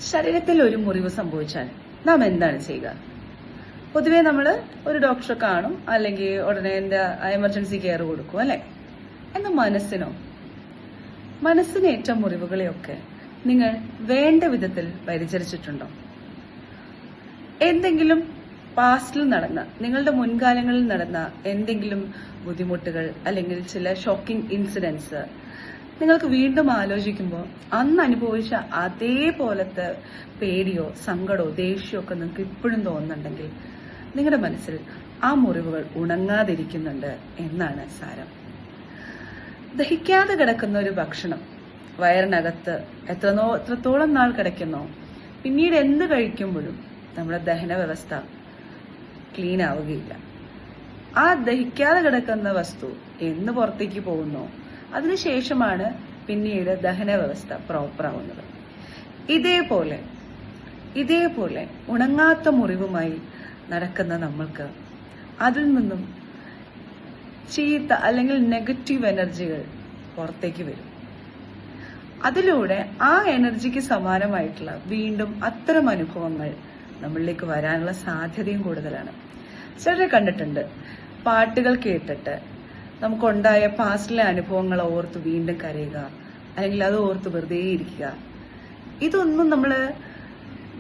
ശരീരത്തിൽ ഒരു മുറിവ് സംഭവിച്ചാൽ നാം എന്താണ് ചെയ്യുക? പൊതുവെ നമ്മൾ ഒരു ഡോക്ടറെ കാണും, അല്ലെങ്കിൽ ഉടനെ എമർജൻസി കെയർ കൊടുക്കും, അല്ലെ? എന്നാൽ മനസ്സിനേറ്റ മുറിവുകളെയൊക്കെ നിങ്ങൾ വേണ്ട വിധത്തിൽ പരിചരിച്ചിട്ടുണ്ടോ? എന്തെങ്കിലും പാസ്റ്റിൽ നടന്ന, നിങ്ങളുടെ മുൻകാലങ്ങളിൽ നടന്ന എന്തെങ്കിലും ബുദ്ധിമുട്ടുകൾ അല്ലെങ്കിൽ ചില ഷോക്കിംഗ് ഇൻസിഡൻസ് നിങ്ങൾക്ക് വീണ്ടും ആലോചിക്കുമ്പോൾ അന്ന് അനുഭവിച്ച അതേപോലത്തെ പേടിയോ സങ്കടമോ ദേഷ്യമോ ഒക്കെ നിങ്ങൾക്ക് ഇപ്പോഴും തോന്നുന്നുണ്ടെങ്കിൽ നിങ്ങളുടെ മനസ്സിൽ ആ മുറിവുകൾ ഉണങ്ങാതിരിക്കുന്നുണ്ട് എന്നാണ് സാരം. ദഹിക്കാതെ കിടക്കുന്ന ഒരു ഭക്ഷണം വയറിനകത്ത് എത്രത്തോളം നാൾ കിടക്കുന്നോ പിന്നീട് എന്ത് കഴിക്കുമ്പോഴും നമ്മുടെ ദഹന വ്യവസ്ഥ ക്ലീൻ ആവുകയില്ല. ആ ദഹിക്കാതെ കിടക്കുന്ന വസ്തു എന്ന് പുറത്തേക്ക് പോകുന്നോ അതിനുശേഷമാണ് പിന്നീട് ദഹന വ്യവസ്ഥ പ്രോപ്പർ ആവുന്നത്. ഇതേപോലെ ഉണങ്ങാത്ത മുറിവുമായി നടക്കുന്ന നമ്മൾക്ക് അതിൽ നിന്നും ചീത്ത അല്ലെങ്കിൽ നെഗറ്റീവ് എനർജികൾ പുറത്തേക്ക് വരും. അതിലൂടെ ആ എനർജിക്ക് സമാനമായിട്ടുള്ള വീണ്ടും അത്തരം അനുഭവങ്ങൾ നമ്മളിലേക്ക് വരാനുള്ള സാധ്യതയും കൂടുതലാണ്. ചിലരെ കണ്ടിട്ടുണ്ട്, പാട്ടുകൾ കേട്ടിട്ട് നമുക്കുണ്ടായ പാസ്റ്റിലെ അനുഭവങ്ങൾ ഓർത്ത് വീണ്ടും കരയുക, അല്ലെങ്കിൽ അത് ഓർത്ത് വെറുതെ ഇരിക്കുക. ഇതൊന്നും നമ്മൾ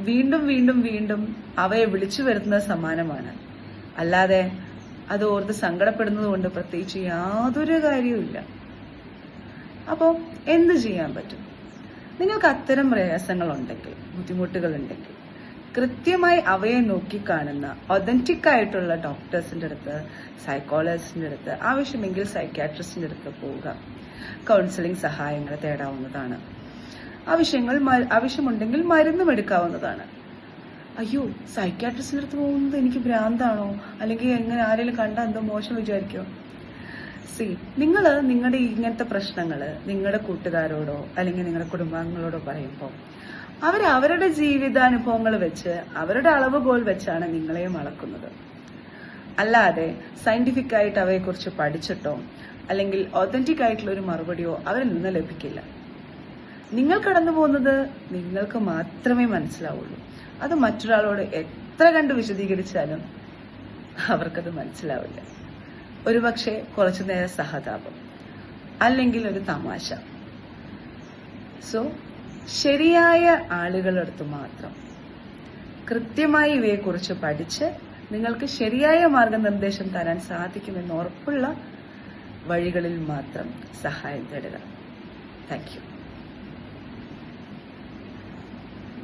വീണ്ടും അവയെ വിളിച്ചു വരുത്തുന്ന സമാനമാണ്. അല്ലാതെ അത് ഓർത്ത് സങ്കടപ്പെടുന്നത് കൊണ്ട് പ്രത്യേകിച്ച് യാതൊരു കാര്യവുമില്ല. അപ്പോൾ എന്ത് ചെയ്യാൻ പറ്റും? നിങ്ങൾക്ക് അത്തരം പ്രയാസങ്ങളുണ്ടെങ്കിൽ, ബുദ്ധിമുട്ടുകളുണ്ടെങ്കിൽ കൃത്യമായി അവയെ നോക്കിക്കാണുന്ന ഒതന്റിക് ആയിട്ടുള്ള ഡോക്ടേഴ്സിന്റെ അടുത്ത്, സൈക്കോളജിസ്റ്റിന്റെ അടുത്ത്, ആവശ്യമെങ്കിൽ സൈക്യാട്രിസ്റ്റിന്റെ അടുത്ത് പോവുക. കൗൺസിലിംഗ് സഹായങ്ങൾ തേടാവുന്നതാണ്. ആവശ്യമുണ്ടെങ്കിൽ മരുന്നും എടുക്കാവുന്നതാണ്. അയ്യോ, സൈക്യാട്രിസ്റ്റിന്റെ അടുത്ത് പോകുന്നത് എനിക്ക് ഭ്രാന്താണോ, അല്ലെങ്കിൽ എങ്ങനെ ആരെങ്കിലും കണ്ടാൽ എന്തോ മോശം വിചാരിക്കോ? നിങ്ങൾ നിങ്ങളുടെ ഇങ്ങനത്തെ പ്രശ്നങ്ങൾ നിങ്ങളുടെ കൂട്ടുകാരോടോ അല്ലെങ്കിൽ നിങ്ങളുടെ കുടുംബാംഗങ്ങളോടോ പറയുമ്പോൾ അവരുടെ ജീവിതാനുഭവങ്ങൾ വെച്ച്, അവരുടെ അളവുകോൽ വെച്ചാണ് നിങ്ങളെയും അളക്കുന്നത്. അല്ലാതെ സയന്റിഫിക് ആയിട്ട് അവയെക്കുറിച്ച് പഠിച്ചിട്ടോ അല്ലെങ്കിൽ ഒതന്റിക് ആയിട്ടുള്ള ഒരു മറുപടിയോ അവരിൽ നിന്ന് ലഭിക്കില്ല. നിങ്ങൾ കടന്നു പോകുന്നത് നിങ്ങൾക്ക് മാത്രമേ മനസ്സിലാവുള്ളൂ. അത് മറ്റൊരാളോട് എത്ര കണ്ട് വിശദീകരിച്ചാലും അവർക്കത് മനസ്സിലാവില്ല. ഒരുപക്ഷെ കുറച്ചു നേരം സഹതാപം, അല്ലെങ്കിൽ ഒരു തമാശ. ശരിയായ ആളുകളടുത്ത് മാത്രം കൃത്യമായി ഇവയെക്കുറിച്ച് പഠിച്ച് നിങ്ങൾക്ക് ശരിയായ മാർഗനിർദ്ദേശം തരാൻ സാധിക്കുമെന്ന് ഉറപ്പുള്ള വഴികളിൽ മാത്രം സഹായം തേടുക. Thank you.